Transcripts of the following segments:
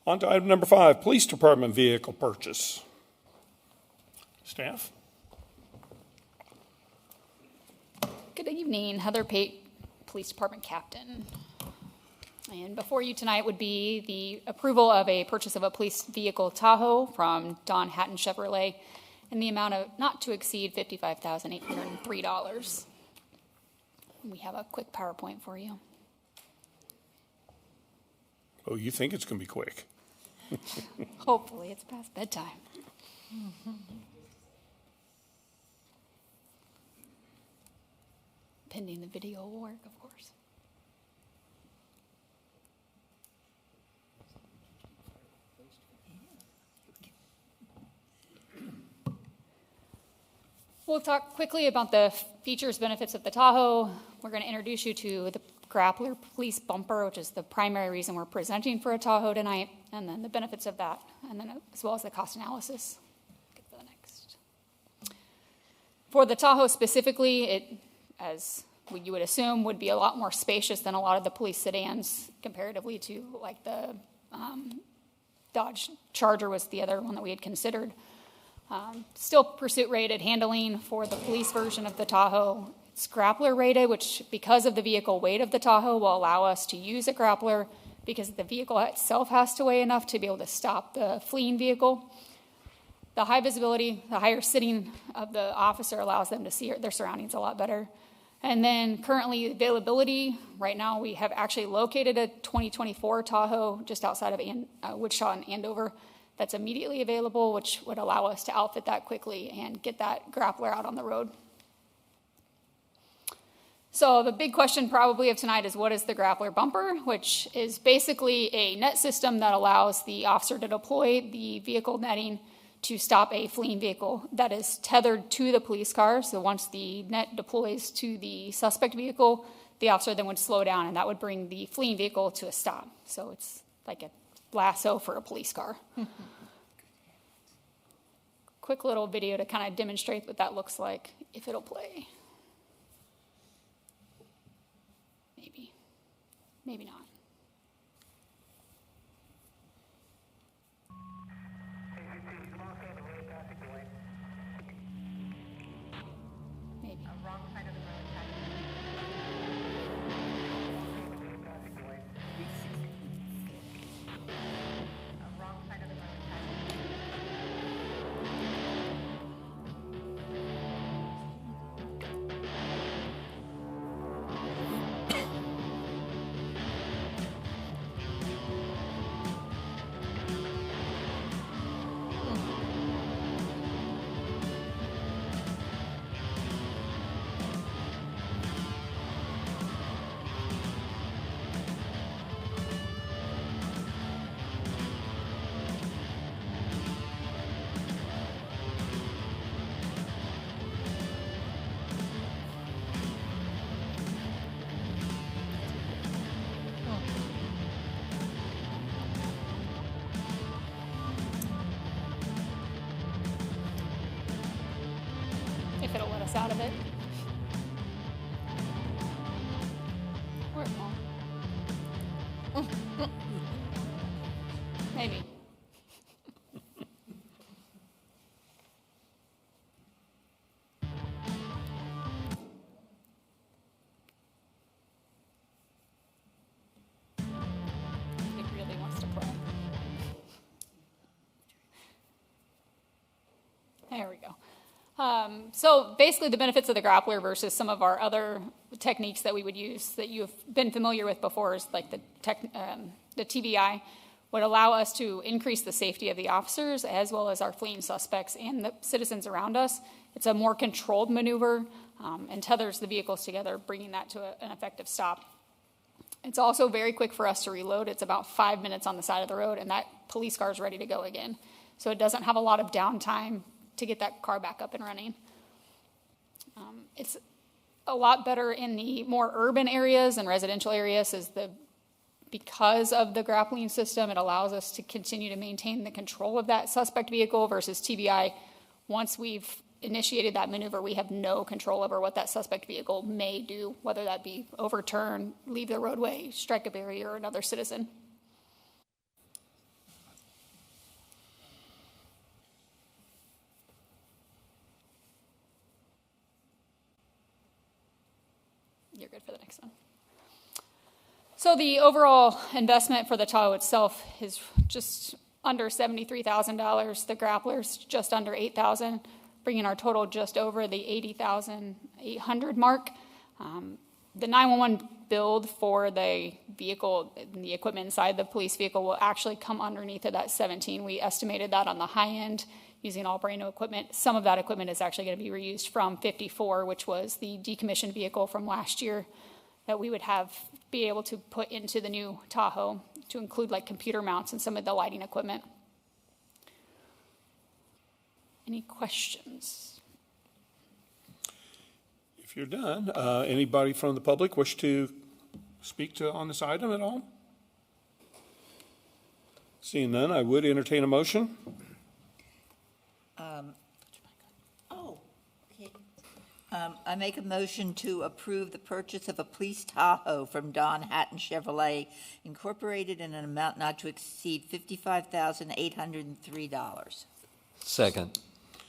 On to item number 5, Police Department vehicle purchase. Staff? Good evening, Heather Pate, Police Department Captain. And before you tonight would be the approval of a purchase of a police vehicle Tahoe from Don Hatton Chevrolet in the amount of not to exceed $55,803. We have a quick PowerPoint for you. Oh, you think it's going to be quick? Hopefully, it's past bedtime. Pending the video will work, of course. We'll talk quickly about the features, benefits of the Tahoe. We're going to introduce you to the Grappler Police Bumper, which is the primary reason we're presenting for a Tahoe tonight, and then the benefits of that, and then as well as the cost analysis. Get to the next. For the Tahoe specifically, it, as you would assume, would be a lot more spacious than a lot of the police sedans comparatively to like the Dodge Charger was the other one that we had considered. Still pursuit rated handling for the police version of the Tahoe. It's grappler rated, which because of the vehicle weight of the Tahoe will allow us to use a grappler because the vehicle itself has to weigh enough to be able to stop the fleeing vehicle. The high visibility, the higher sitting of the officer allows them to see their surroundings a lot better. And then currently availability, right now we have actually located a 2024 Tahoe just outside of Wichita and Andover that's immediately available, which would allow us to outfit that quickly and get that grappler out on the road. So the big question probably of tonight is what is the grappler bumper, which is basically a net system that allows the officer to deploy the vehicle netting to stop a fleeing vehicle that is tethered to the police car. So once the net deploys to the suspect vehicle, the officer then would slow down and that would bring the fleeing vehicle to a stop. So it's like a lasso for a police car. Quick little video to kind of demonstrate what that looks like if it'll play. Maybe not. Maybe. Wrong side of the road. Wrong side of the road. If it'll let us out of it. Or it won't. Maybe. It really wants to play. There we go. So basically the benefits of the grappler versus some of our other techniques that we would use that you've been familiar with before is like the TBI would allow us to increase the safety of the officers as well as our fleeing suspects and the citizens around us. It's a more controlled maneuver and tethers the vehicles together, bringing that to an effective stop. It's also very quick for us to reload. It's about 5 minutes on the side of the road and that police car is ready to go again. So it doesn't have a lot of downtime to get that car back up and running. It's a lot better in the more urban areas and residential areas because of the grappling system, it allows us to continue to maintain the control of that suspect vehicle versus TBI. Once we've initiated that maneuver, we have no control over what that suspect vehicle may do, whether that be overturn, leave the roadway, strike a barrier, or another citizen. You're good for the next one. So the overall investment for the Tahoe itself is just under $73,000. The Grappler's just under $8,000, bringing our total just over the $80,800 mark. The 911 build for the vehicle, the equipment inside the police vehicle will actually come underneath of that 17. We estimated that on the high end using all brand new equipment. Some of that equipment is actually going to be reused from 54, which was the decommissioned vehicle from last year that we would be able to put into the new Tahoe to include like computer mounts and some of the lighting equipment. Any questions? If you're done, anybody from the public wish to speak on this item at all? Seeing none, I would entertain a motion. I make a motion to approve the purchase of a police Tahoe from Don Hatton Chevrolet Incorporated in an amount not to exceed $55,803. Second.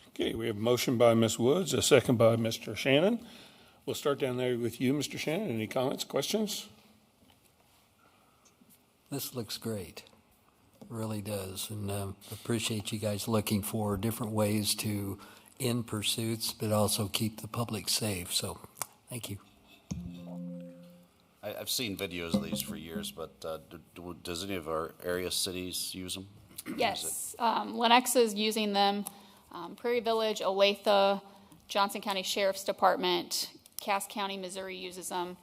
Okay, we have a motion by Ms. Woods, a second by Mr. Shannon. We'll start down there with you, Mr. Shannon. Any comments, questions? This looks great. Really does. And appreciate you guys looking for different ways to end pursuits, but also keep the public safe. So thank you. I've seen videos of these for years, but does any of our area cities use them? Yes, Lenexa is using them. Prairie Village, Olathe, Johnson County Sheriff's Department, Cass County, Missouri uses them,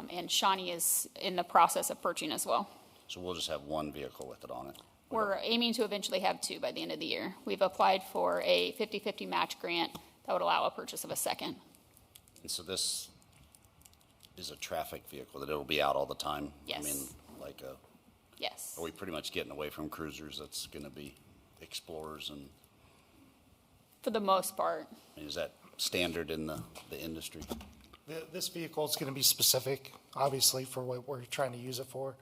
and Shawnee is in the process of purchasing as well. So we'll just have one vehicle with it on it? We're aiming to eventually have two by the end of the year. We've applied for a 50-50 match grant that would allow a purchase of a second. And so this is a traffic vehicle, that it'll be out all the time? Yes. I mean, like Yes. are we pretty much getting away from cruisers? That's going to be Explorers and... For the most part. I mean, is that standard in the industry? This vehicle is going to be specific, obviously, for what we're trying to use it for.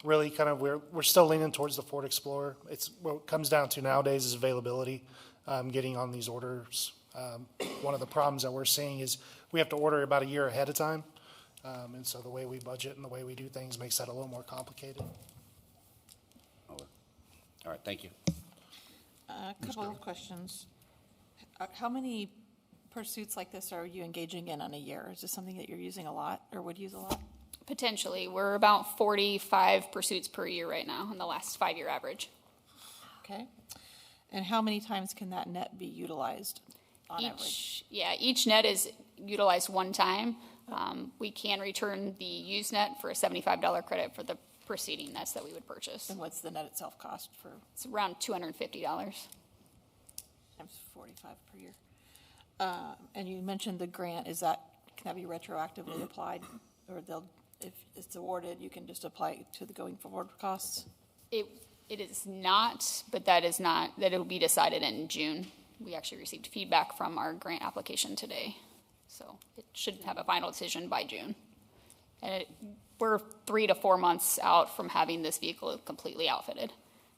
Really, kind of, we're still leaning towards the Ford Explorer. It's what it comes down to nowadays is availability, getting on these orders. One of the problems that we're seeing is we have to order about a year ahead of time, and so the way we budget and the way we do things makes that a little more complicated. All right, thank you. A couple of questions. How many pursuits like this are you engaging in a year? Is this something that you're using a lot or would use a lot? Potentially. We're about 45 pursuits per year right now in the last 5-year average. Okay. And how many times can that net be utilized on average? Each net is utilized one time. We can return the used net for a $75 credit for the preceding nets that we would purchase. And what's the net itself cost for? It's around $250. Times 45 per year. And you mentioned the grant. Can that be retroactively applied? Or if it's awarded, you can just apply it to the going forward costs? It is not, but that it'll be decided in June. We actually received feedback from our grant application today. So it should have a final decision by June. And we're 3 to 4 months out from having this vehicle completely outfitted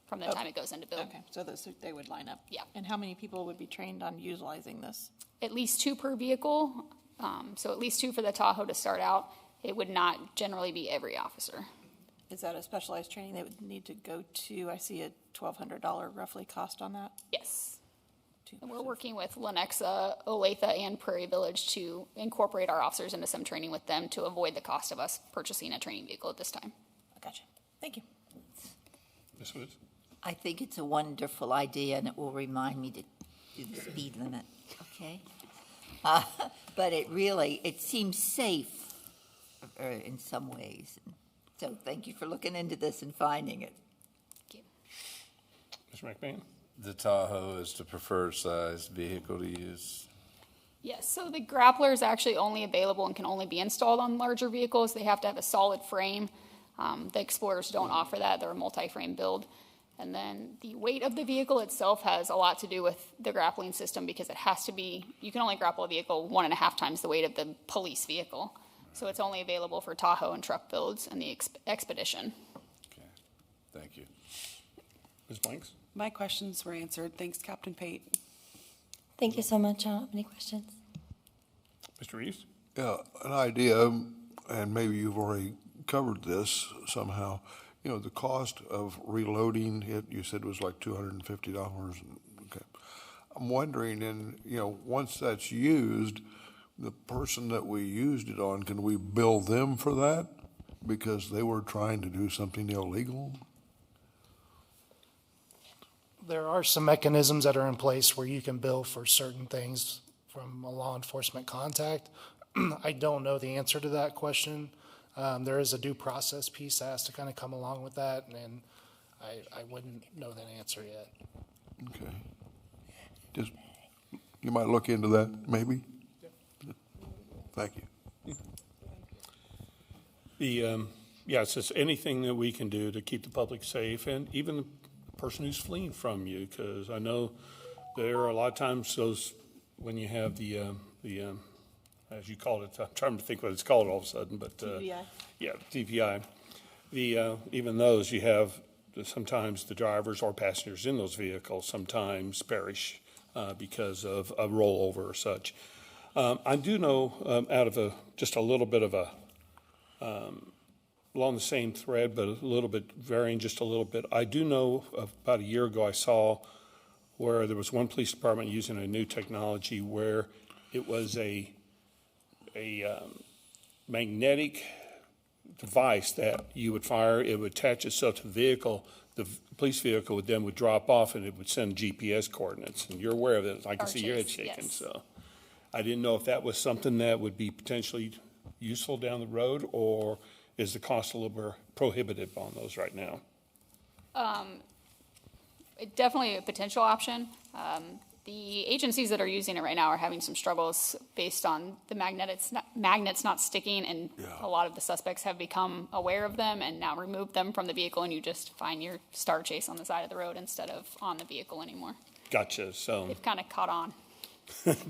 from the time it goes into build. Okay, so they would line up. Yeah. And how many people would be trained on utilizing this? At least 2 per vehicle, so at least 2 for the Tahoe to start out. It would not generally be every officer. Is that a specialized training they would need to go to? I see a $1,200 roughly cost on that. Yes. And we're working with Lenexa, Olathe, and Prairie Village to incorporate our officers into some training with them to avoid the cost of us purchasing a training vehicle at this time. Gotcha. Thank you. Ms. Woods? I think it's a wonderful idea, and it will remind me to do the speed limit, okay? But it seems safe in some ways. So thank you for looking into this and finding it. Thank you. Mr. McMahon? The Tahoe is the preferred size vehicle to use. Yes, so the Grappler is actually only available and can only be installed on larger vehicles. They have to have a solid frame. The Explorers don't offer that. They're a multi-frame build. And then the weight of the vehicle itself has a lot to do with the grappling system because it has to be, you can only grapple a vehicle 1.5 times the weight of the police vehicle. So it's only available for Tahoe and truck builds and the Expedition. Okay, thank you. Ms. Blanks? My questions were answered. Thanks, Captain Pate. Thank you so much. I don't have any questions. Mr. Reeves? Yeah, an idea, and maybe you've already covered this somehow. You know, the cost of reloading it, you said was like $250. Okay. I'm wondering, once that's used, the person that we used it on, can we bill them for that because they were trying to do something illegal? There are some mechanisms that are in place where you can bill for certain things from a law enforcement contact. I don't know the answer to that question. There is a due process piece that has to kind of come along with that, and I wouldn't know that answer yet. Okay. Just, you might look into that, maybe? Thank you. It's just anything that we can do to keep the public safe and even the person who's fleeing from you, because I know there are a lot of times those, when you have the as you called it, I'm trying to think what it's called all of a sudden, but. TBI. Yeah, TPI. Even those, you have sometimes the drivers or passengers in those vehicles sometimes perish because of a rollover or such. I do know out of just a little bit of along the same thread, but a little bit varying just a little bit. I do know about a year ago I saw where there was one police department using a new technology where it was a magnetic device that you would fire. It would attach itself to the vehicle. The police vehicle would drop off, and it would send GPS coordinates. And you're aware of it. I can see your head shaking. Yes. So I didn't know if that was something that would be potentially useful down the road, or is the cost a little bit prohibitive on those right now? Definitely a potential option. The agencies that are using it right now are having some struggles based on the magnets not sticking, and a lot of the suspects have become aware of them and now removed them from the vehicle, and you just find your star chase on the side of the road instead of on the vehicle anymore. Gotcha. So They've kind of caught on.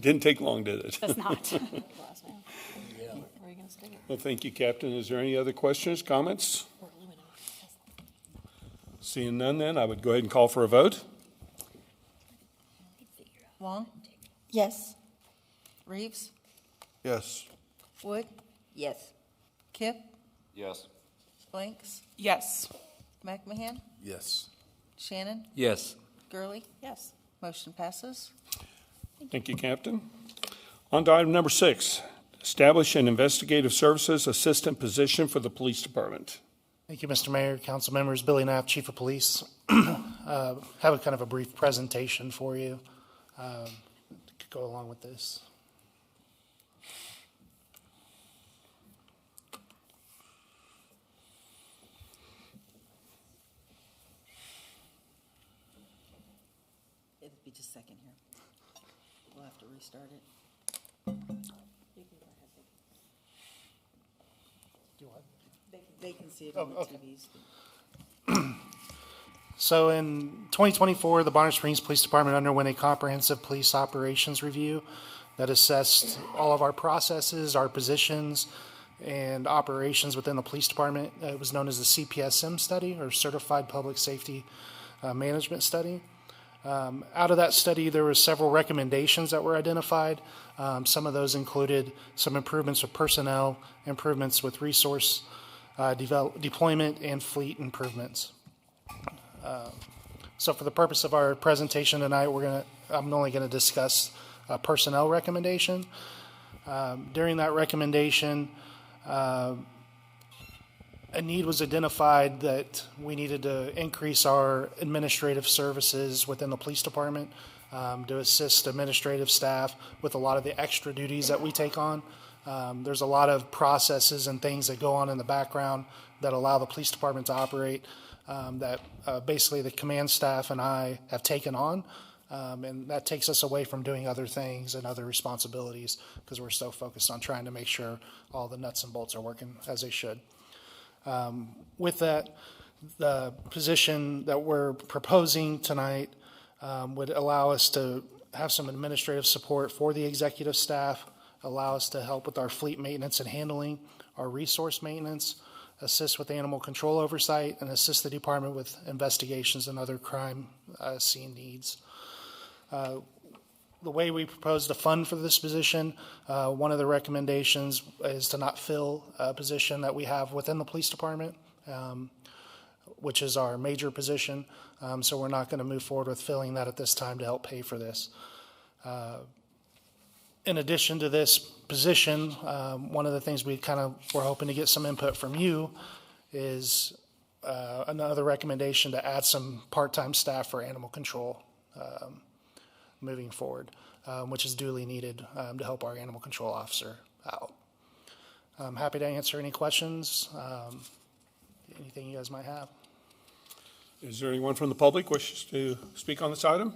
didn't take long, did it? Does not. Where are you going to stick it? Well, thank you, Captain. Is there any other questions, comments? Seeing none, then I would go ahead and call for a vote. Wong? Yes. Reeves? Yes. Wood? Yes. Kip? Yes. Blanks? Yes. McMahon? Yes. Shannon? Yes. Gurley? Yes. Motion passes. Thank you, Captain. On to item number 6, establish an investigative services assistant position for the police department. Thank you, Mr. Mayor, council members. Billy Knapp, Chief of Police. Have a kind of a brief presentation for you to go along with this. It'll be just a second here. We'll have to restart it. They can see it on the TVs. So in 2024, the Bonner Springs Police Department underwent a comprehensive police operations review that assessed all of our processes, our positions, and operations within the police department. It was known as the CPSM study, or Certified Public Safety Management Study. Out of that study, there were several recommendations that were identified. Some of those included some improvements with personnel, improvements with resource deployment, and fleet improvements. So for the purpose of our presentation tonight, I'm only going to discuss a personnel recommendation. During that recommendation, a need was identified that we needed to increase our administrative services within the police department to assist administrative staff with a lot of the extra duties that we take on. There's a lot of processes and things that go on in the background that allow the police department to operate that basically the command staff and I have taken on. And that takes us away from doing other things and other responsibilities because we're so focused on trying to make sure all the nuts and bolts are working as they should. With that, the position that we're proposing tonight would allow us to have some administrative support for the executive staff, allow us to help with our fleet maintenance and handling, our resource maintenance, assist with animal control oversight, and assist the department with investigations and other crime scene needs. The the way we propose to fund for this position, one of the recommendations is to not fill a position that we have within the police department, which is our major position. So we're not going to move forward with filling that at this time to help pay for this. In addition to this position, one of the things we kind of were hoping to get some input from you is another recommendation to add some part-time staff for animal control moving forward, which is duly needed to help our animal control officer out. I'm happy to answer any questions, anything you guys might have. Is there anyone from the public wishes to speak on this item?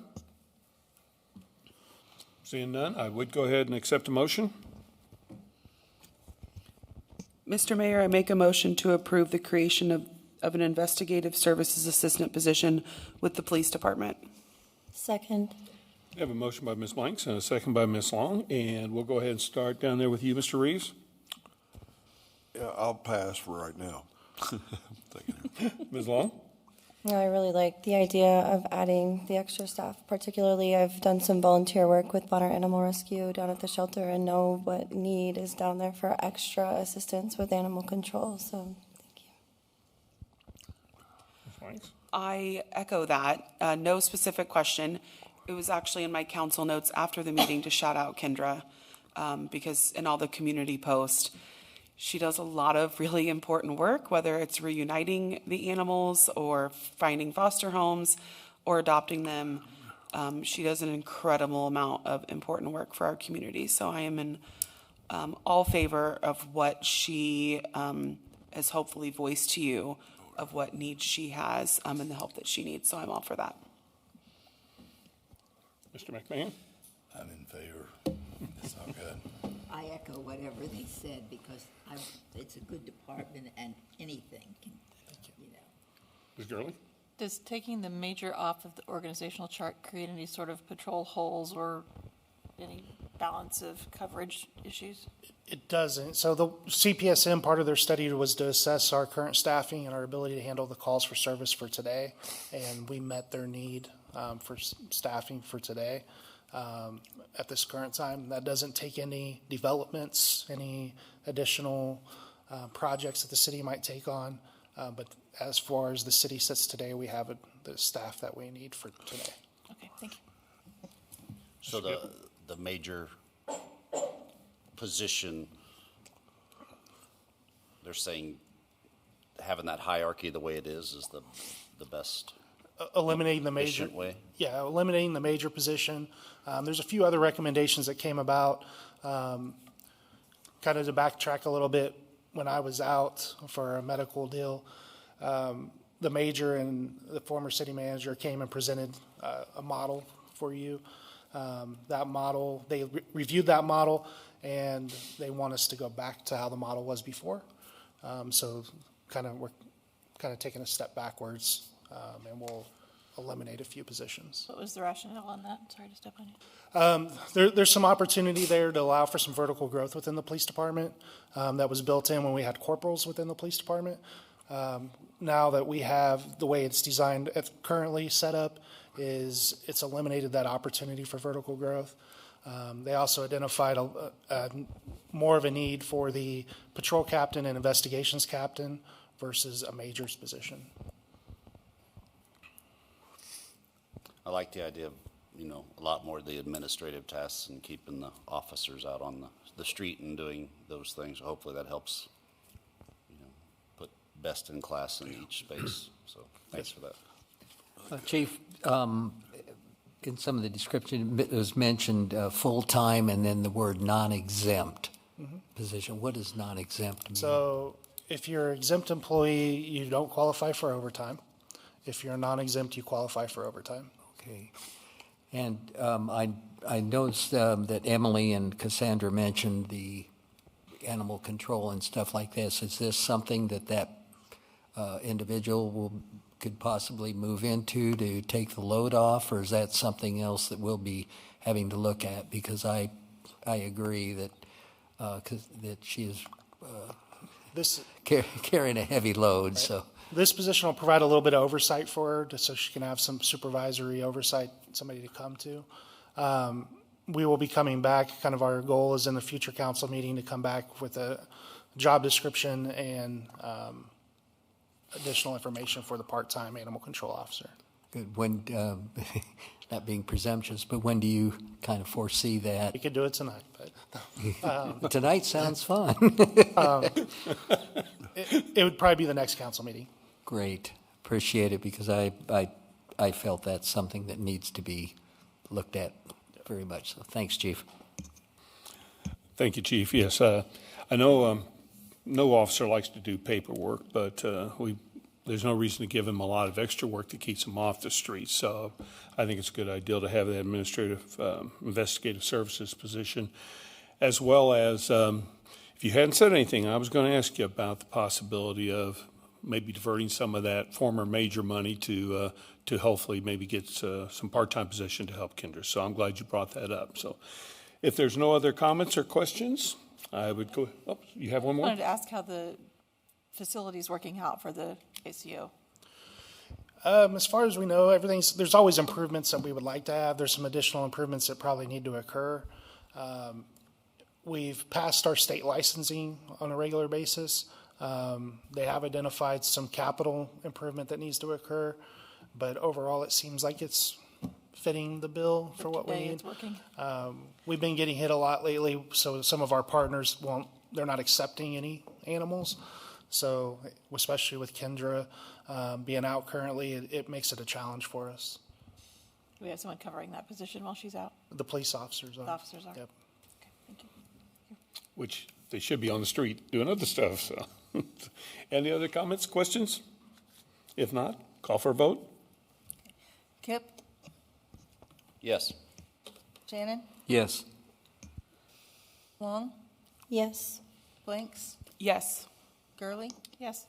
Seeing none, I would go ahead and accept a motion. Mr. Mayor, I make a motion to approve the creation of an investigative services assistant position with the police department. Second. We have a motion by Ms. Blanks and a second by Ms. Long, and we'll go ahead and start down there with you, Mr. Reeves. Yeah, I'll pass for right now. Ms. Long? I really like the idea of adding the extra staff. Particularly, I've done some volunteer work with Bonner Animal Rescue down at the shelter and know what need is down there for extra assistance with animal control. So, thank you. Ms. Blanks? I echo that. No specific question. It was actually in my council notes after the meeting to shout out Kendra because in all the community posts, she does a lot of really important work, whether it's reuniting the animals or finding foster homes or adopting them. She does an incredible amount of important work for our community. So I am in all favor of what she has hopefully voiced to you of what needs she has and the help that she needs. So I'm all for that. Mr. McMahon? I'm in favor. It's all good. I echo whatever they said because it's a good department and anything can, you know. Ms. Gurley? Does taking the major off of the organizational chart create any sort of patrol holes or any balance of coverage issues? It doesn't. So the CPSM, part of their study was to assess our current staffing and our ability to handle the calls for service for today, and we met their need for staffing for today. At this current time, that doesn't take any developments, any additional projects that the city might take on. But as far as the city sits today, we have the staff that we need for today. Okay, thank you. So the major position, they're saying having that hierarchy the way it is the best Eliminating the major efficient way? Yeah, eliminating the major position. There's a few other recommendations that came about. Kind of to backtrack a little bit, when I was out for a medical deal, the major and the former city manager came and presented a model for you. That model, they reviewed that model, and they want us to go back to how the model was before. So we're kind of taking a step backwards, and we'll eliminate a few positions. What was the rationale on that? Sorry to step on you. There's some opportunity there to allow for some vertical growth within the police department that was built in when we had corporals within the police department. Now that we have the way it's designed currently set up, it's eliminated that opportunity for vertical growth. They also identified more of a need for the patrol captain and investigations captain versus a major's position. I like the idea of, a lot more of the administrative tasks and keeping the officers out on the street and doing those things. Hopefully that helps, put best in class in each space. So thanks for that. Chief, in some of the description, it was mentioned full-time and then the word non-exempt position. What does non-exempt mean? So if you're an exempt employee, you don't qualify for overtime. If you're non-exempt, you qualify for overtime. Okay. And I noticed that Emily and Cassandra mentioned the animal control and stuff like this. Is this something that individual could possibly move into to take the load off, or is that something else that we'll be having to look at? Because I agree that that she is carrying a heavy load. Right. So this position will provide a little bit of oversight for her, so she can have some supervisory oversight, somebody to come to. We will be coming back, kind of our goal is in the future council meeting to come back with a job description and additional information for the part-time animal control officer. Good. When, not being presumptuous, but when do you kind of foresee that? We could do it tonight, but Tonight sounds fun. it would probably be the next council meeting. Great. Appreciate it because I felt that's something that needs to be looked at very much. So thanks, Chief. Thank you, Chief. Yes, I know no officer likes to do paperwork, but there's no reason to give him a lot of extra work that keeps him off the streets. So I think it's a good idea to have the administrative investigative services position, as well as if you hadn't said anything, I was going to ask you about the possibility of maybe diverting some of that former major money to hopefully maybe get some part-time position to help Kendra. So I'm glad you brought that up. So if there's no other comments or questions, I would go. Oh, you have one I more? wanted to ask how the facility's working out for the ACO. As far as we know, there's always improvements that we would like to have. There's some additional improvements that probably need to occur. We've passed our state licensing on a regular basis. They have identified some capital improvement that needs to occur, but overall it seems like it's fitting the bill for what we need. It's working. We've been getting hit a lot lately, so some of our partners they're not accepting any animals. So especially with Kendra being out currently, it makes it a challenge for us. We have someone covering that position while she's out. The police officers are. The officers are. Yep. Okay, thank you. Which they should be on the street doing other stuff. So, any other comments, questions? If not, call for a vote. Kip, Yes. Shannon, Yes. Long, Yes. Blanks, Yes. Gurley, Yes.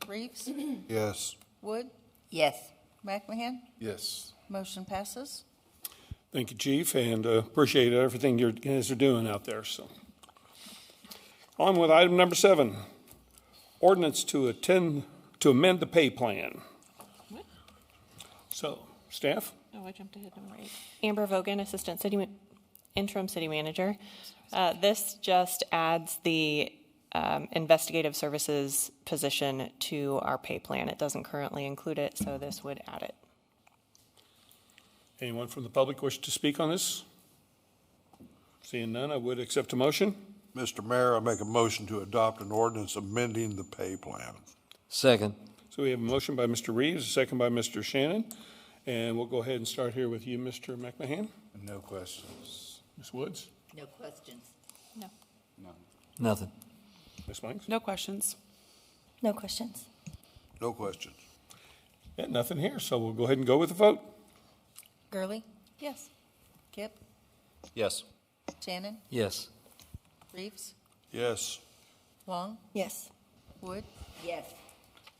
Reeves, Yes. Wood, Yes. McMahon. Yes. Motion passes. Thank you, Chief, and appreciate everything you guys are doing out there. So, on with item number 7, ordinance to amend the pay plan. What? So, staff? Oh, I jumped ahead, number 8. Amber Vogan, Interim City Manager. This just adds the investigative services position to our pay plan. It doesn't currently include it, so this would add it. Anyone from the public wish to speak on this? Seeing none, I would accept a motion. Mr. Mayor, I make a motion to adopt an ordinance amending the pay plan. Second. So we have a motion by Mr. Reeves, a second by Mr. Shannon, and we'll go ahead and start here with you, Mr. McMahon. No questions. Ms. Woods? No questions. No. Nothing. Ms. Banks? No questions. No questions. No questions. Yeah, nothing here, so we'll go ahead and go with the vote. Gurley, Yes. Kip, Yes. Shannon, Yes. Reeves, Yes. Long, Yes. Wood, Yes.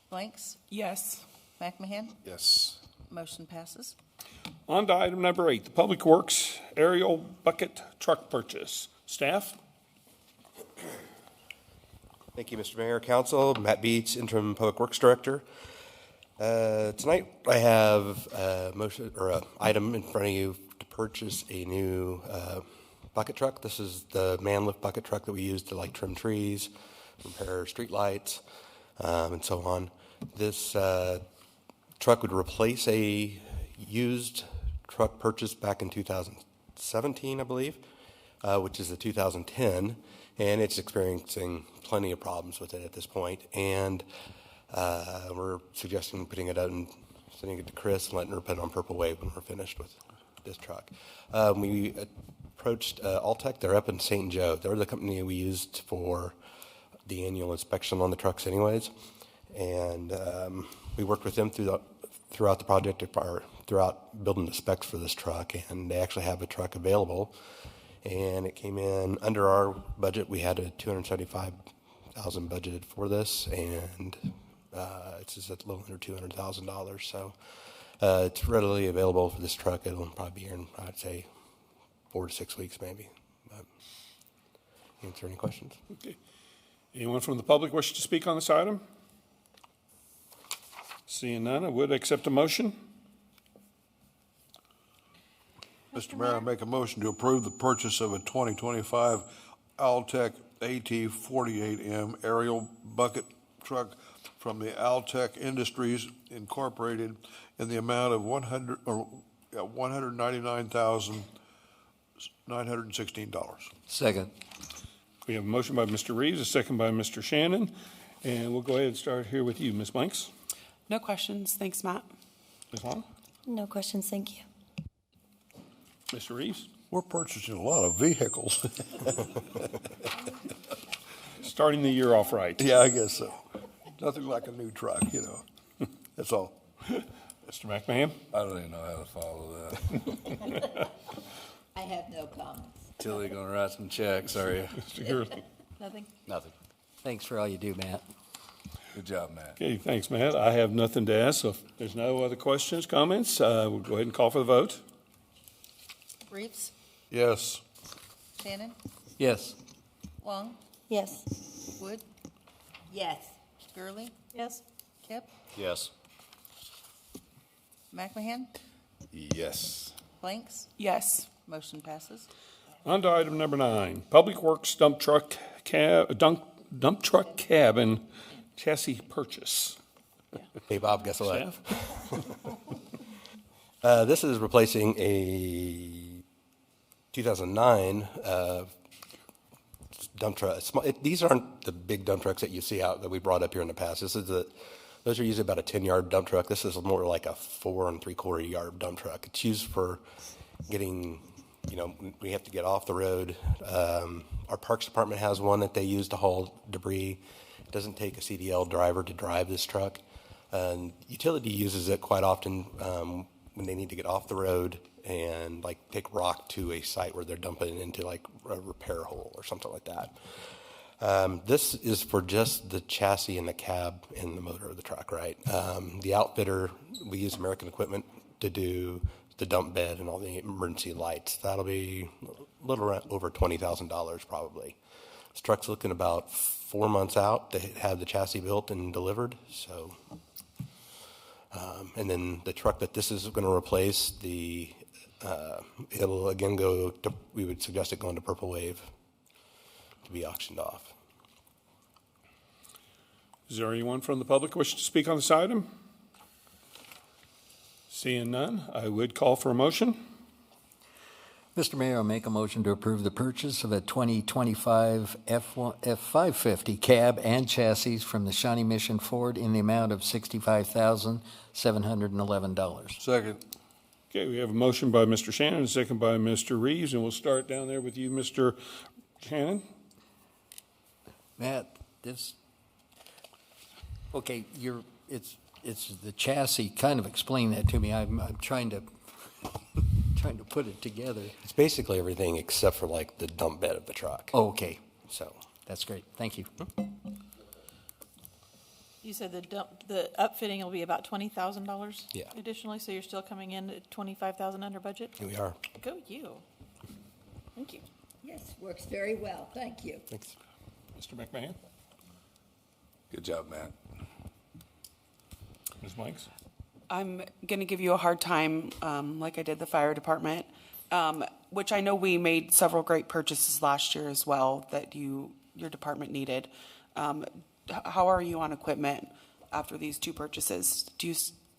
Blanks, Yes. McMahon. Yes. Motion passes. On to item number 8, the Public Works aerial bucket truck purchase. Staff? Thank you, Mr. Mayor, Council. Matt Beach, Interim Public Works Director. Tonight, I have a motion or an item in front of you to purchase a new bucket truck. This is the man lift bucket truck that we use to trim trees, repair street lights, and so on. This truck would replace a used truck purchased back in 2017, I believe, which is the 2010, and it's experiencing plenty of problems with it at this point. And we're suggesting putting it out and sending it to Chris and letting her put it on Purple Wave when we're finished with this truck. We approached Altech. They're up in St. Joe. They're the company we used for the annual inspection on the trucks anyways. And we worked with them throughout the project, throughout building the specs for this truck, and they actually have a truck available. And it came in under our budget. We had a $275,000 budgeted for this, and it's just a little under $200,000. So it's readily available for this truck. It'll probably be here in, I'd say, 4 to 6 weeks maybe. But, answer any questions? Okay. Anyone from the public wish to speak on this item? Seeing none, I would accept a motion. Mr. Mayor, I make a motion to approve the purchase of a 2025 Altech AT-48M aerial bucket truck from the Altech Industries Incorporated in the amount of $199,916. Second. We have a motion by Mr. Reeves, a second by Mr. Shannon, and we'll go ahead and start here with you, Ms. Blanks. No questions. Thanks, Matt. Ms. Long? No questions, thank you. Mr. Reeves? We're purchasing a lot of vehicles. Starting the year off right. Yeah, I guess so. Nothing like a new truck, That's all. Mr. McMahon? I don't even know how to follow that. I have no comments. Tilly gonna write some checks, are you? Mr. Gurley? Nothing? Nothing. Thanks for all you do, Matt. Good job, Matt. Okay, thanks, Matt. I have nothing to ask, so if there's no other questions, comments, we'll go ahead and call for the vote. Reeves, Yes. Shannon, Yes. Long, Yes. Wood, Yes. Gurley, Yes. Kip, Yes. McMahon, Yes. Blanks, Yes. motion passes. On to item number 9, Public Works dump truck cabin chassis purchase. Hey, Bob, guess what? Staff? This is replacing a 2009 dump truck. These aren't the big dump trucks that you see out that we brought up here in the past. Those are usually about a 10-yard dump truck. This is more like a 4 3/4 yard dump truck. It's used for getting, we have to get off the road. Our Parks Department has one that they use to haul debris. It doesn't take a CDL driver to drive this truck. Utility uses it quite often when they need to get off the road and take rock to a site where they're dumping it into a repair hole or something like that. This is for just the chassis and the cab and the motor of the truck, right? The outfitter, we use American Equipment to do the dump bed and all the emergency lights. That'll be a little around over $20,000 probably. This truck's looking about 4 months out to have the chassis built and delivered. So, and then the truck that this is going to replace, it'll again we would suggest it going to Purple Wave to be auctioned off. Is there anyone from the public wishing to speak on this item? Seeing none, I would call for a motion. Mr. Mayor, I'll make a motion to approve the purchase of a 2025 F550 cab and chassis from the Shawnee Mission Ford in the amount of $65,711. Second. Okay, we have a motion by Mr. Shannon, a second by Mr. Reeves, and we'll start down there with you, Mr. Shannon. Matt, it's the chassis. Kind of explain that to me. I'm trying to put it together. It's basically everything except for the dump bed of the truck. Oh, okay. So That's great. Thank you. You said the upfitting will be about $20,000? Yeah. Additionally, so you're still coming in at $25,000 under budget? here we are. Go you. Thank you. Yes, works very well. Thank you. Thanks. Mr. McMahon? Good job, Matt. Ms. Blanks? I'm going to give you a hard time, like I did the fire department, which I know we made several great purchases last year as well that your department needed. How are you on equipment after these 2 purchases? Do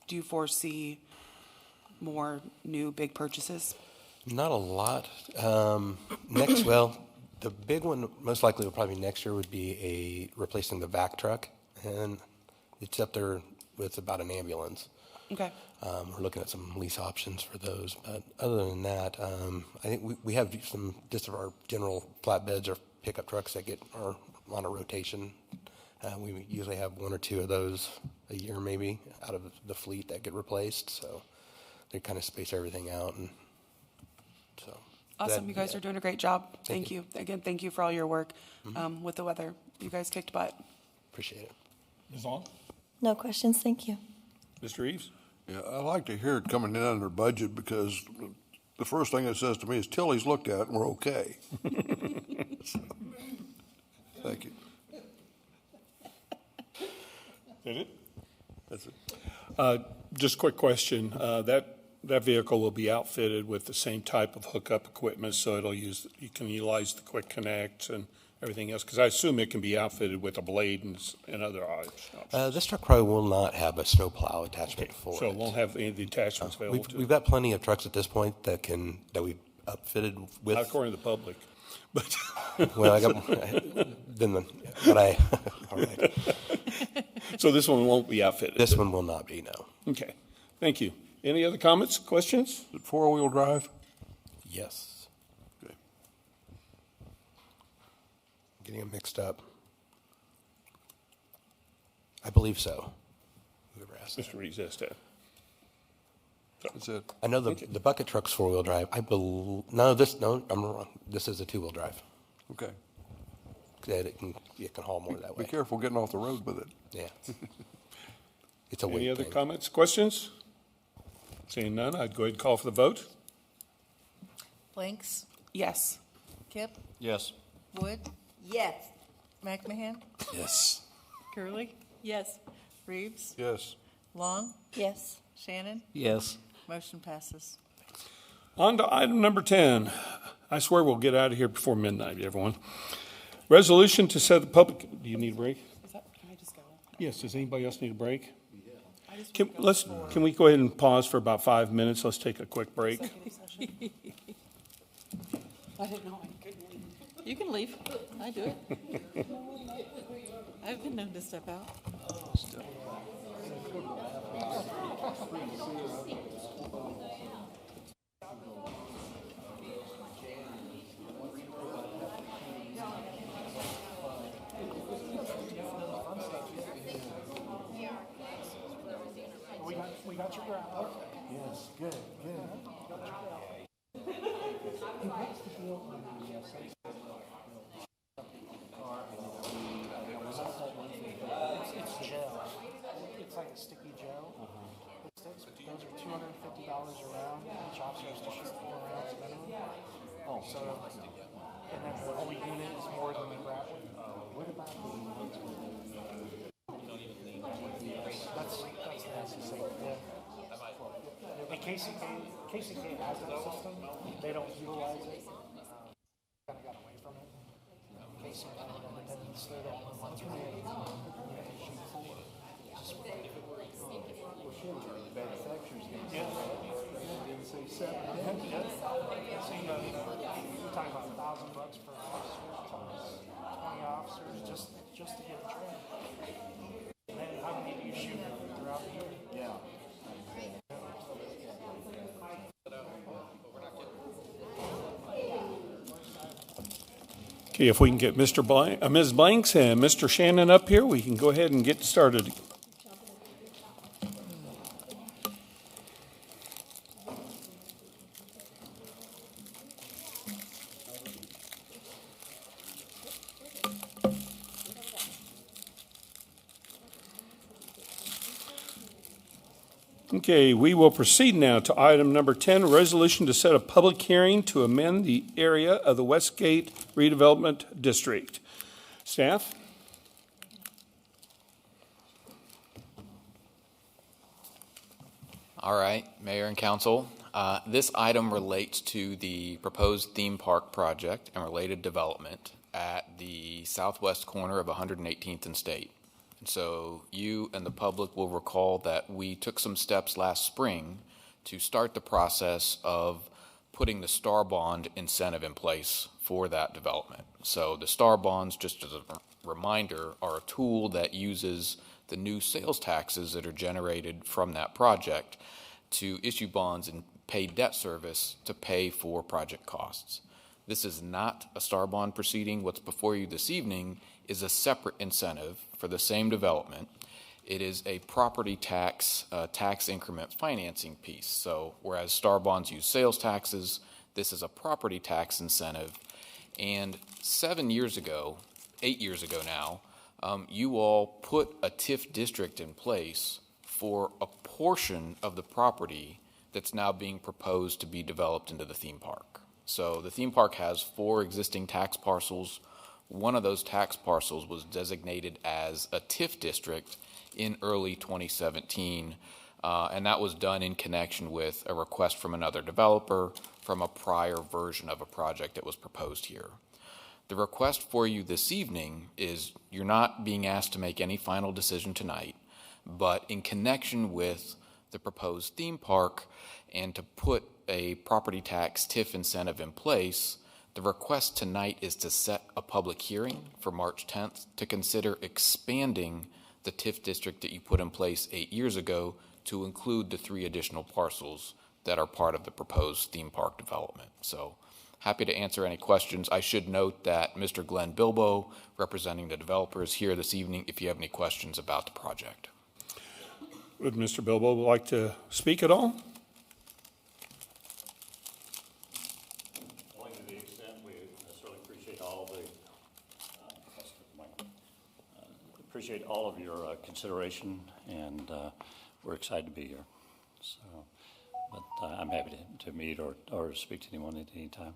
you foresee more new big purchases? Not a lot. The big one most likely will probably next year would be replacing the vac truck, and it's up there with about an ambulance. Okay. We're looking at some lease options for those, but other than that, I think we have some just of our general flatbeds or pickup trucks that are on a rotation. We usually have 1 or 2 of those a year, maybe, out of the fleet that get replaced. So they kind of space everything out, and so. Awesome. You guys are doing a great job. Thank you. Again, thank you for all your work with the weather. You guys kicked butt. Appreciate it. Ms. Long? No questions, thank you. Mr. Reeves? Yeah, I like to hear it coming in under budget because the first thing it says to me is Tilly's looked at and we're okay. So, thank you. Did it? That's it. Just a quick question. That that vehicle will be outfitted with the same type of hookup equipment, so you can utilize the quick connect and everything else, because I assume it can be outfitted with a blade and other options. This truck probably will not have a snowplow attachment for So it. it won't have any of the attachments available to We've it. got plenty of trucks at this point that we've outfitted with. Not according to the public, but. Well, all right. So this one won't be outfitted? This one will not be, no. Okay, thank you. Any other comments, questions? Is it four-wheel drive? Yes. Okay. Getting them mixed up. I believe so. Whoever asked that. Mr. Reeves asked that. That's it. I know the bucket truck's four-wheel drive. No, I'm wrong. This is a two-wheel drive. Okay. It can haul more that Be way. careful getting off the road with it. Yeah. It's a weight Any other thing. comments, questions? Seeing none, I'd go ahead and call for the vote. Blanks, Yes. Kip, Yes. Wood, Yes. McMahon, Yes. Curley, Yes. Reeves, Yes. Long, Yes. Shannon, Yes. motion passes. On to item number 10. I swear we'll get out of here before midnight, everyone. Resolution to set the public, do you need a break? Can I just go? Yes, does anybody else need a break? Can we go ahead and pause for about 5 minutes? Let's take a quick break. I didn't know I couldn't leave. You can leave. I do it. I've been known to step out. We got your grappler. Yes, good, good. It's gel. It's like a sticky gel. It sticks. Those are $250 a round. Each officer has to shoot 4 rounds minimum. Oh, so, and then the whole unit is more than the grappler. What about that's the same. Yeah. And KCK has that system. They don't utilize it. Kind of got away from it. KCK had independence. They're the only ones who you're talking about $1,000 per officer, 20 officers just to get a train. And then how many do you shoot throughout the year? Yeah. Okay, if we can get Ms. Blanks and Mr. Shannon up here, we can go ahead and get started. Okay, we will proceed now to item number 10, resolution to set a public hearing to amend the area of the Westgate Redevelopment District. Staff? All right, Mayor and Council. This item relates to the proposed theme park project and related development at the southwest corner of 118th and State. And so you and the public will recall that we took some steps last spring to start the process of putting the STAR bond incentive in place for that development. So the STAR bonds, just as a reminder, are a tool that uses the new sales taxes that are generated from that project to issue bonds and pay debt service to pay for project costs. This is not a STAR bond proceeding. What's before you this evening is a separate incentive for the same development. It is a property tax, tax increment financing piece. So whereas STAR bonds use sales taxes, this is a property tax incentive. And 7 years ago, 8 years ago now, you all put a TIF district in place for a portion of the property that's now being proposed to be developed into the theme park. So the theme park has 4 existing tax parcels. One of those tax parcels was designated as a TIF district in early 2017 And that was done in connection with a request from another developer from a prior version of a project that was proposed here. The request for you this evening is you're not being asked to make any final decision tonight, but in connection with the proposed theme park and to put a property tax TIF incentive in place, the request tonight is to set a public hearing for March 10th to consider expanding the TIF district that you put in place 8 years ago to include the 3 additional parcels that are part of the proposed theme park development. So happy to answer any questions. I should note that Mr. Glenn Bilbo, representing the developer, is here this evening if you have any questions about the project. Would Mr. Bilbo like to speak at all? Only to the extent we certainly appreciate all of your consideration, and we're excited to be here. So, but I'm happy to meet or speak to anyone at any time.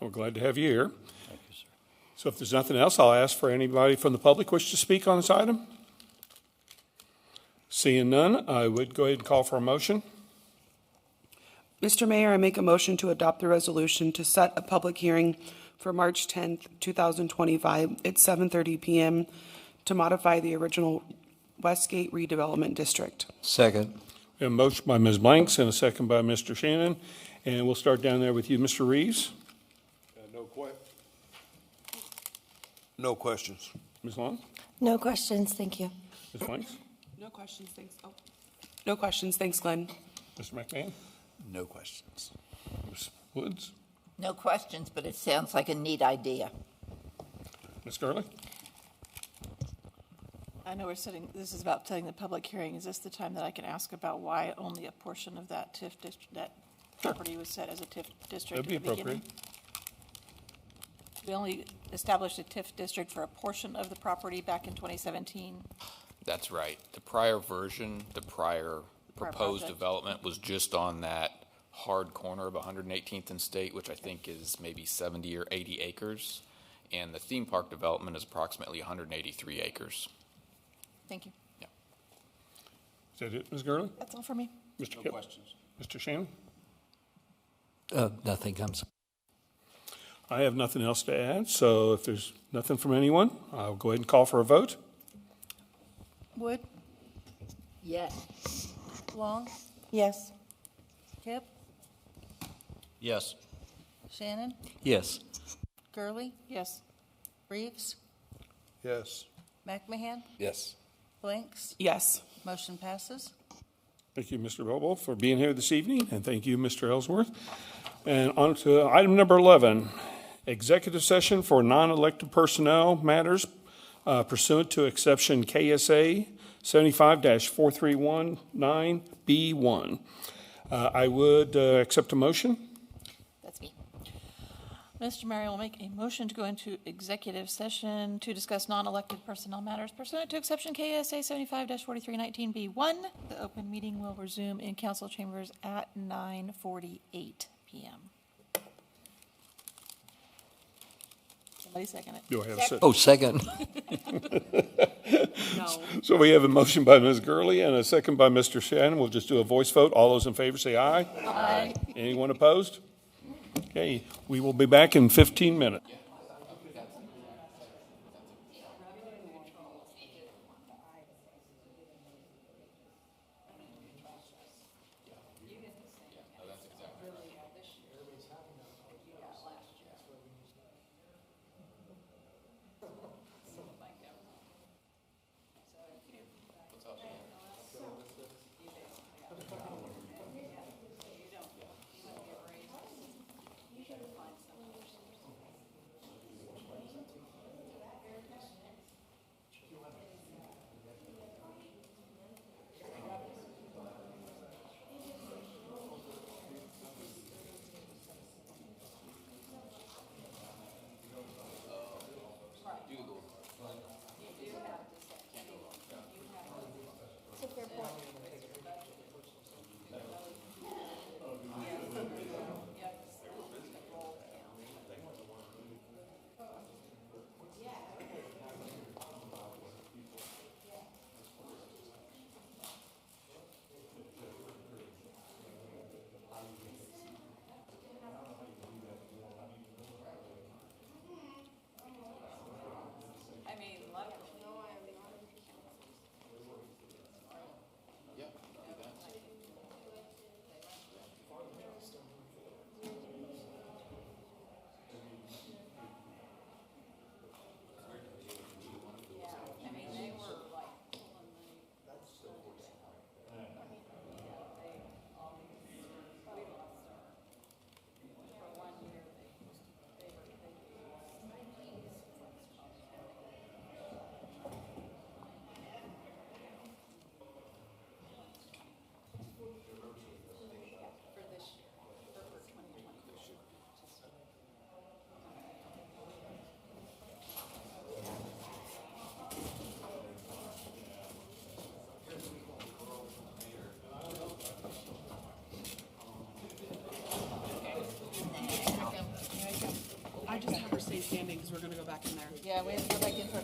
We're glad to have you here. Thank you, sir. So if there's nothing else, I'll ask for anybody from the public wish to speak on this item. Seeing none, I would go ahead and call for a motion. Mr. Mayor, I make a motion to adopt the resolution to set a public hearing for March 10th, 2025 at 7:30 p.m. to modify the original Westgate redevelopment district. Second. A motion by Ms. Blanks and a second by Mr. Shannon. And we'll start down there with you, Mr. Reeves. No questions. Ms. Long? No questions, thank you. Ms. Blanks? No questions, thanks. Oh. No questions, thanks, Glenn. Mr. McMahon? No questions. Ms. Woods? No questions, but it sounds like a neat idea. Ms. Gurley? I know this is about setting the public hearing. Is this the time that I can ask about why only a portion of that TIF district, that property was set as a TIF district That'd be at the beginning? appropriate. We only established a TIF district for a portion of the property back in 2017. That's right. The prior version, the prior proposed project. development was just on that hard corner of 118th and State, which I think is maybe 70 or 80 acres. And the theme park development is approximately 183 acres. Thank you. Yeah. Is that it, Ms. Gurley? That's all for me. Mr. No Kipp? questions. Mr. Shannon? Nothing comes. I have nothing else to add, so if there's nothing from anyone, I'll go ahead and call for a vote. Wood, Yes. Long, Yes. Kipp, Yes. Shannon, Yes. Gurley, Yes. Reeves, Yes. McMahon, Yes. Blanks. Yes. Motion passes. Thank you, Mr. Bilbo, for being here this evening, and thank you, Mr. Ellsworth. And on to item number 11, executive session for non-elected personnel matters pursuant to exception KSA 75-4319B1. I would accept a motion. That's me. Mr. Mayor, I will make a motion to go into executive session to discuss non-elected personnel matters pursuant to exception KSA 75-4319B1. The open meeting will resume in council chambers at 9:48 p.m. Somebody second it. Do I have a second? Oh, second. No. So we have a motion by Ms. Gurley and a second by Mr. Shannon. We'll just do a voice vote. All those in favor say aye. Aye. Anyone opposed? Okay, we will be back in 15 minutes.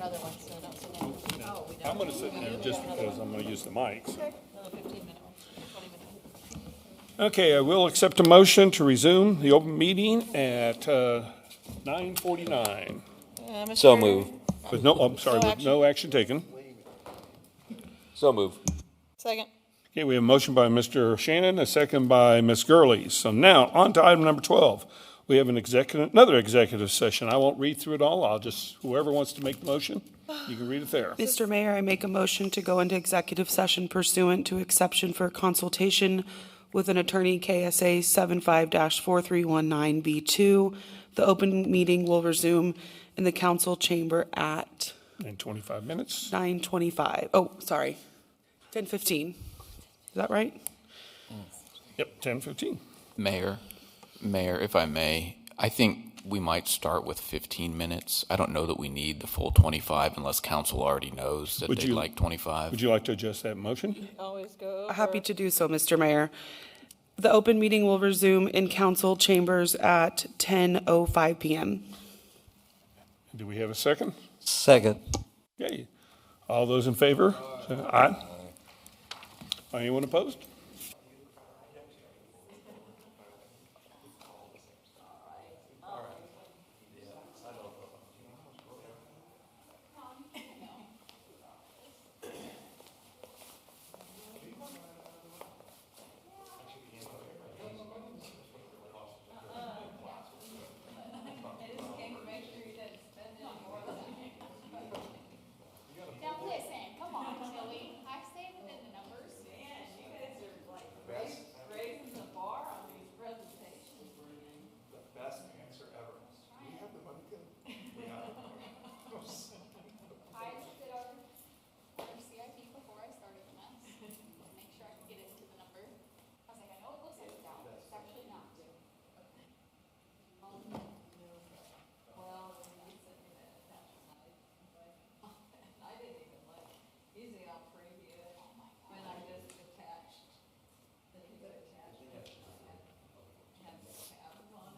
another one, so don't sit down. Oh, we don't. I'm going to sit there just because I'm going to use the mics. Okay. Another 15 minutes, 20 minutes. Okay, I will accept a motion to resume the open meeting at 9:49. So move. With no, I'm sorry, with no action taken. So move. Second. Okay, we have a motion by Mr. Shannon, a second by Ms. Gurley. So now, on to item number 12. We have another executive session. I won't read through it all. Whoever wants to make the motion, you can read it there. Mr. Mayor, I make a motion to go into executive session pursuant to exception for consultation with an attorney, KSA 75-4319B2. The open meeting will resume in the council chamber at In 25 minutes. 9:25. Oh, sorry, 10:15. Is that right? Yep, 10:15. Mayor, if I may, I think we might start with 15 minutes. I don't know that we need the full 25 unless council already knows that they'd like 25. Would you like to adjust that motion? Always go. Happy to do so, Mr. Mayor. The open meeting will resume in council chambers at 10:05 p.m. Do we have a second? Second. Okay. All those in favor? Say aye. Anyone opposed? Now listen, come on, Tilly. I stay within the numbers. Man, you guys are like raising the bar on these presentations. The best answer ever. We have the money too. I did our CIP before I started the mess. Make sure I can get it to the number. I was like, I know it looks like it's out, but it's actually not. I didn't even look. Usually I'll preview it when I just attached. Then you could attach it. Have the tabs on it.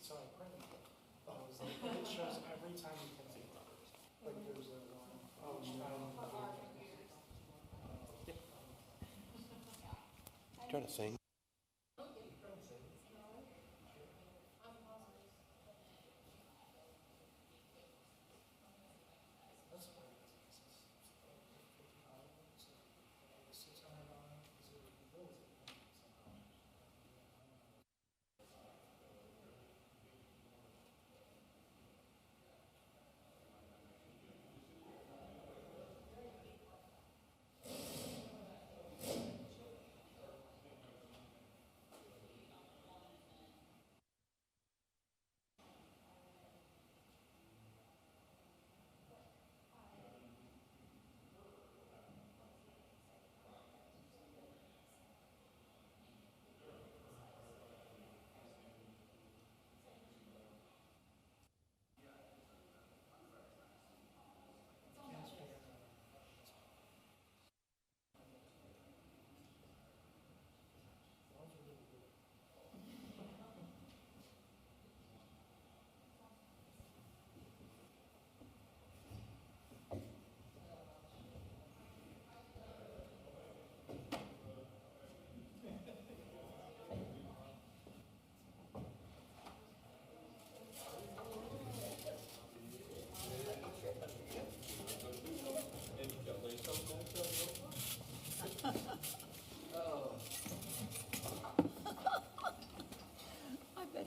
So I printed it. Oh, it was like, it shows every time you can see numbers. Like there's a, Trying to sing.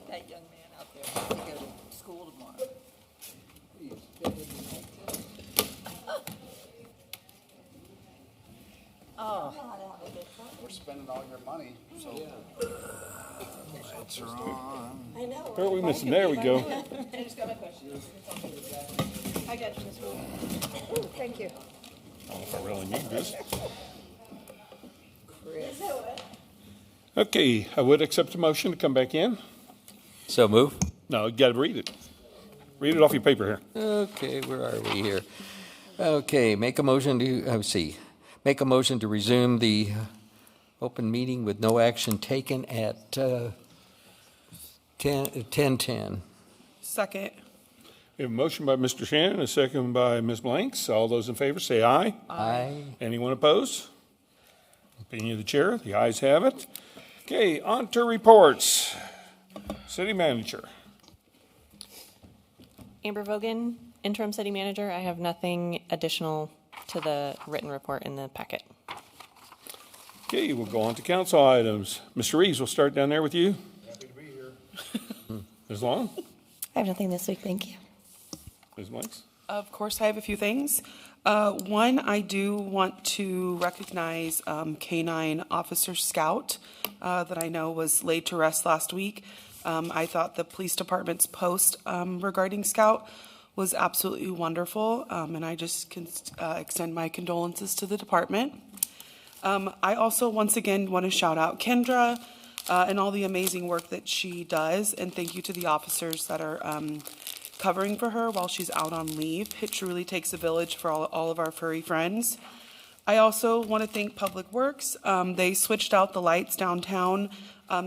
That young man out there has to go to school tomorrow. Oh. We're spending all your money, so. Lights are on. I know. Where are we missing? There we go. I just got my question. I got you, Ms. Wu. Ooh, thank you. I don't know if I really need this. Okay, I would accept a motion to come back in. So move. No, you got to read it. Read it off your paper here. Okay, where are we here? Okay, make a motion to, make a motion to resume the open meeting with no action taken at 10:10. Second. We have a motion by Mr. Shannon, a second by Ms. Blanks. All those in favor say aye. Aye. Anyone opposed? Opinion of the chair, the ayes have it. Okay, on to reports. City manager. Amber Vogan, interim city manager. I have nothing additional to the written report in the packet. Okay, we'll go on to council items. Mr. Reeves, we'll start down there with you. Happy to be here. Ms. Long? I have nothing this week, thank you. Ms. Blanks? Of course, I have a few things. One, I do want to recognize K-9 Officer Scout that I know was laid to rest last week. I thought the police department's post regarding Scout was absolutely wonderful, and I just can extend my condolences to the department. I also, once again, want to shout out Kendra and all the amazing work that she does, and thank you to the officers that are covering for her while she's out on leave. It truly takes a village for all of our furry friends. I also want to thank Public Works. They switched out the lights downtown,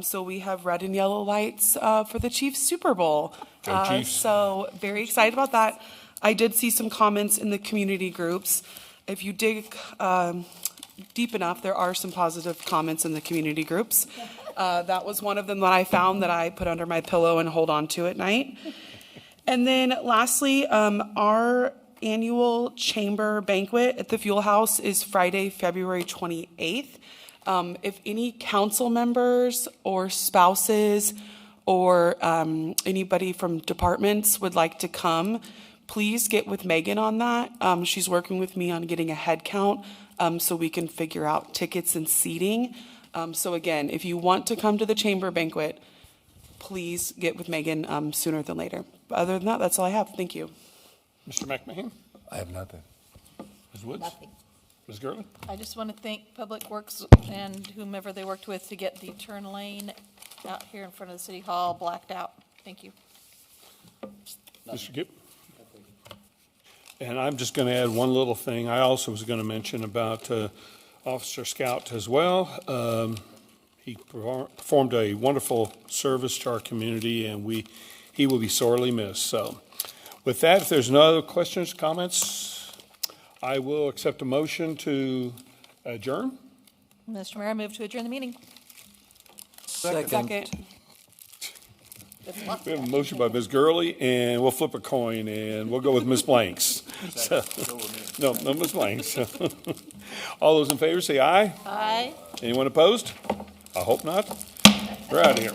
so we have red and yellow lights for the Chiefs Super Bowl. Go Chiefs. So very excited about that. I did see some comments in the community groups. If you dig deep enough, there are some positive comments in the community groups. That was one of them that I found that I put under my pillow and hold on to at night. And then lastly, our annual chamber banquet at the Fuel House is Friday, February 28th. If any council members or spouses or anybody from departments would like to come, please get with Megan on that. She's working with me on getting a head count so we can figure out tickets and seating. So again, if you want to come to the chamber banquet, please get with Megan sooner than later. Other than that, that's all I have. Thank you. Mr. McMahon? I have nothing. Ms. Woods? Nothing. Ms. Gerlin? I just want to thank Public Works and whomever they worked with to get the turn lane out here in front of the city hall blacked out. Thank you. Mr. Gibb? And I'm just going to add one little thing. I also was going to mention about Officer Scout as well. He performed a wonderful service to our community, and he will be sorely missed. So with that, if there's no other questions, comments, I will accept a motion to adjourn. Mr. Mayor, I move to adjourn the meeting. Second. We have a motion by Ms. Gurley, and we'll flip a coin, and we'll go with Ms. Blanks. So, no, Ms. Blanks. All those in favor say aye. Aye. Anyone opposed? I hope not. We're out of here.